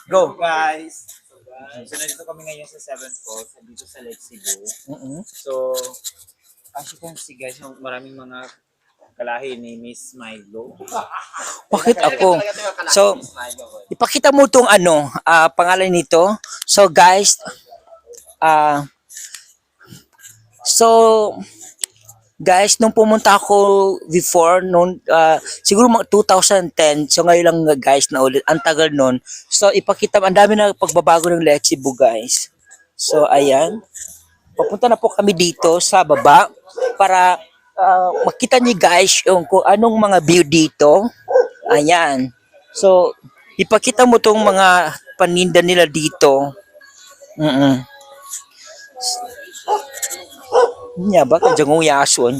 Go! Guys! So, nandito kami ngayon sa 7th floor, dito sa Lake Cebu. So, as you can see guys, maraming mga kalahi ni Miss Milo. Bakit ako? So, ipakita mo itong pangalan nito. So, guys, nung pumunta ako before, siguro mga 2010, so ngayon lang guys na ulit, ang tagal nun. So, ipakita, ang dami na pagbabago ng Lake Cebu guys. So, ayan. Papunta na po kami dito sa baba para makita niyo guys yung kung anong mga view dito. Ayan. So, ipakita mo tong mga paninda nila dito. Nya ba kanjang yason.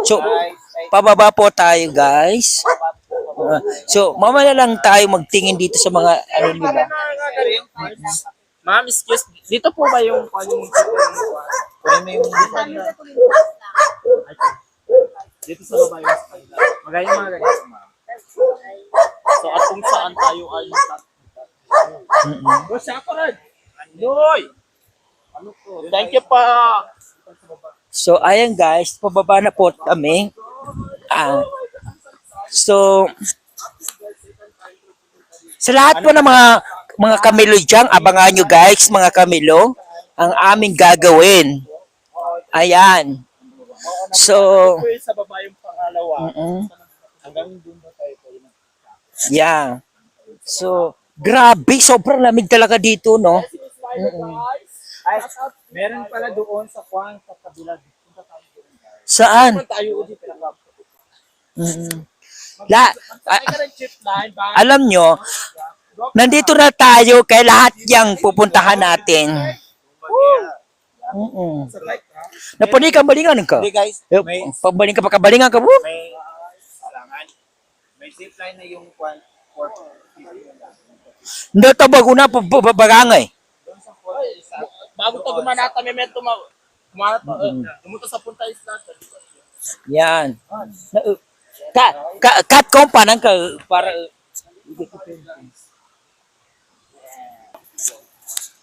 So, pababa po tayo guys. So, mamaya lang tayo magtingin dito sa mga nila. Ma'am, excuse, dito po ba yung dito sa baba yung magaya mga ganito, ma'am. So, at kung saan tayo ay thank you pa. So, ayan guys, pababa na po kami. So, sa lahat po ng mga kamilo dyan, abangan nyo guys, mga kamilo, ang aming gagawin. Ayan. So, Sa baba yung pangalawa. Hanggang doon ba tayo? yeah. So, grabe, sobrang lamig talaga dito, no? Ay, meron pala doon sa Kwang, sa kabila. Saan? Tayo dito. Alam nyo, nandito na tayo kaya lahat yang pupuntahan natin. Napuni ka balingan ka? Hindi guys, Pagbaling ka pagkabalingan ka mo? may zip line na yung Kwang. Hindi ito bago na pabagangay. Bago ito gumanata, may meto pumunta sa Punta Isla. Yan. Cut ko pa nang ka para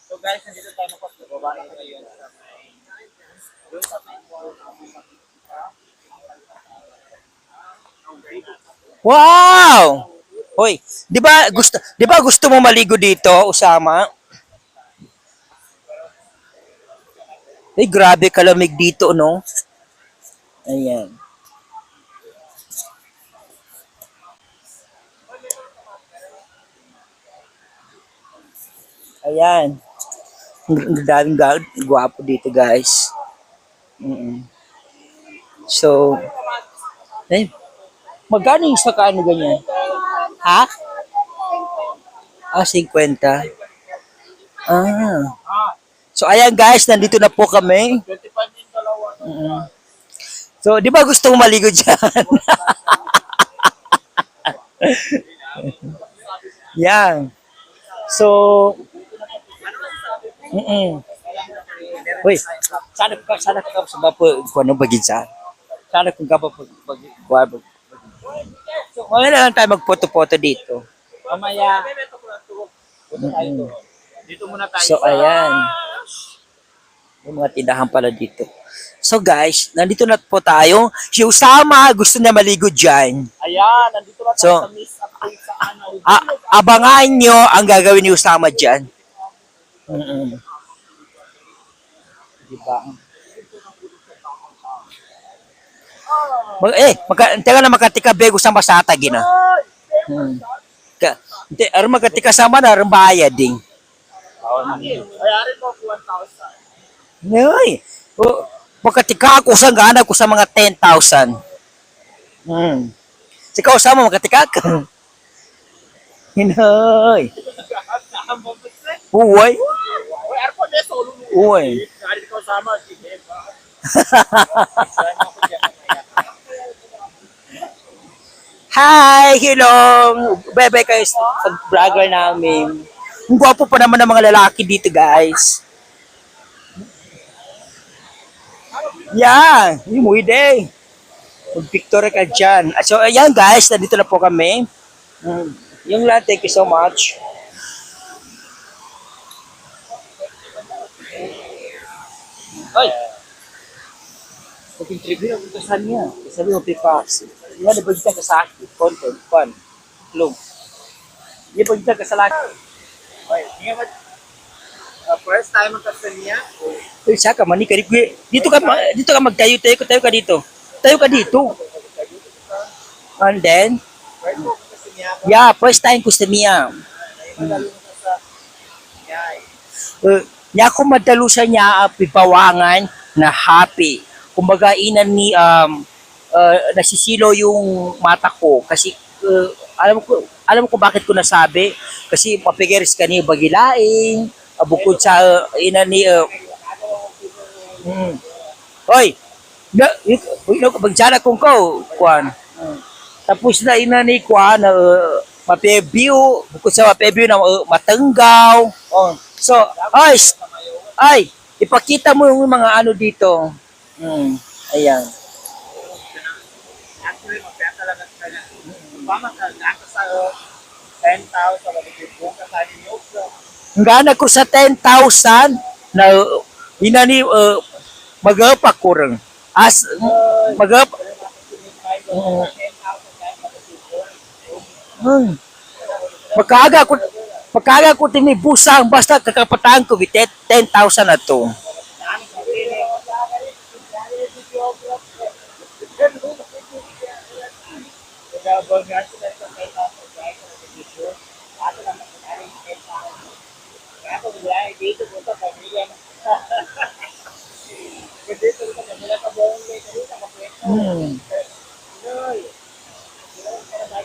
So guys, nandito tayo magpapababa ngayon sa doon sa wow! Hoy, 'di ba gusto mo maligo dito, Usama? Ay, grabe kalamig dito, no? Ayan. Ayan. Ang daming gwapo dito, guys. Mm-mm. So, ay, magkano yung sa kano ganyan? Ha? Ah, 50. Ah. So, ayan guys, nandito na po kami. Mm-mm. So, di ba gusto mong maligo dyan? Yan. So, uy, sana ka sa bapo, kung ano bagid sa. Sana kung ka pa pag so, ngayon na lang tayo magpoto-poto dito. Mamaya. Dito muna tayo. So, ayan. May mga tindahan pala dito. So, guys, nandito na po tayo. Si Usama, gusto niya maligo dyan. Ayan, nandito na tayo So, sa miss update sa ano. abangan nyo ang gagawin ni Usama dyan. Mm-mm. Diba? Teka na makatika bego sa masata gina. Hindi, aron makatika sama na aron bayad ding. Ayarin mo 1,000. Ngay. Makatika ako sa gana ko sa mga 10,000. Sikaw sama makatika ka. Hinay. Uy. Uy, arko de solo. Uy. Ari ko sama si Beba. Hi! Hello! Bebe kayo sa vlogger namin. Ang gwapo pa naman ng mga lalaki dito, guys. Yan! Yung muide. Mag-picture ka dyan. So, ayan guys, nandito na po kami. Yung lahat, thank you so much. Ay! Mag-interview ako ito saan niya. Sabi mo, pipas. Yan, nabagyan ka sa akin. Content, fun, clue. Yan, nabagyan ka sa akin. Oy, first time ang niya. Uy, saka, mani ka rin. Dito ka magtayo, tayo ka dito. Tayo ka dito. And then, First time kasi niya. yeah, first time ko sa Mia. Madalo mo sa yay. Niya ako madalo sa niya, pipawangan na happy. Kumbaga, inan ni, nasisilo yung mata ko kasi alam ko bakit ko nasabi kasi mapigiris ka ni bagilaing bukod sa ina ni oy bagjana kong ko kuan tapos na ina ni kuan mapebio bukod sa mapebio na matenggaw so ay ipakita mo yung mga ano dito ayan. Actually, magkaya talaga sa kanya. Pama ka, naka sa 10,000, magkikipong ka sa inyo. Ngana ko sa 10,000 na inani magapak ko rin. As magap Pagkaga ko tinibusang basta kakapatahan ko with 10,000 na to.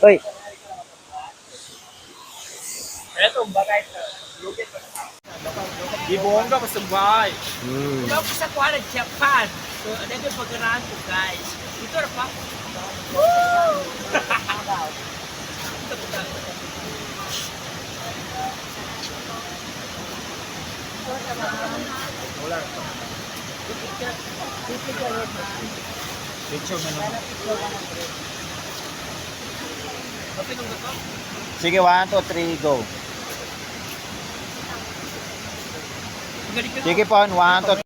Oy, Eto, bagay sa lupit pa sa Ibong ka, basta bahay. ikaw ko sa kuha ng Japan. So, ano yung pag-ganahan ko, guys? Ito na pa. Picture mo naman. Sige, 1, 2, 3, go. Sige po, 1, 2,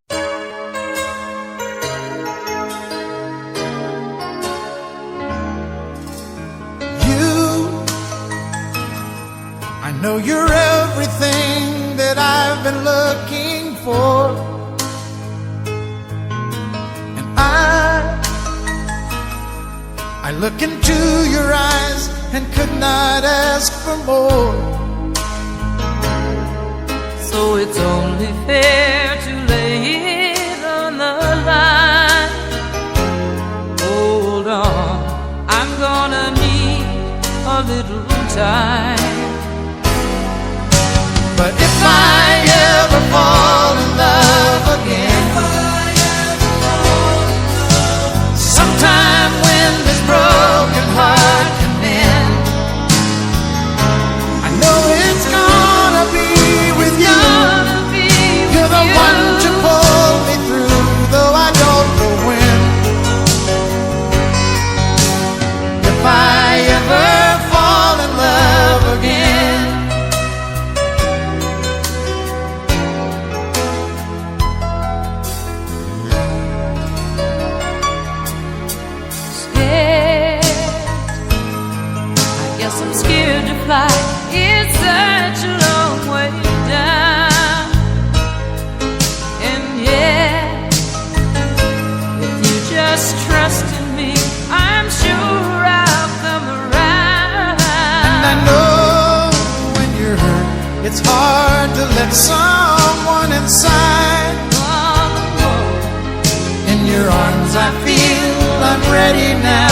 I know you're everything that I've been looking for. look into your eyes and could not ask for more. So it's only fair to lay it on the line. Hold on, I'm gonna need a little time. But if I ever fall in love again, sometime when this broken heart can mend, I know it's gonna be with you. You're the one to pull me through, though I don't know when. If I ever fall in love again, I'm scared to fly, it's such a long way down. And yeah, if you just trust in me, I'm sure I'll come around. and I know when you're hurt, it's hard to let someone inside. In your arms I feel I'm ready now.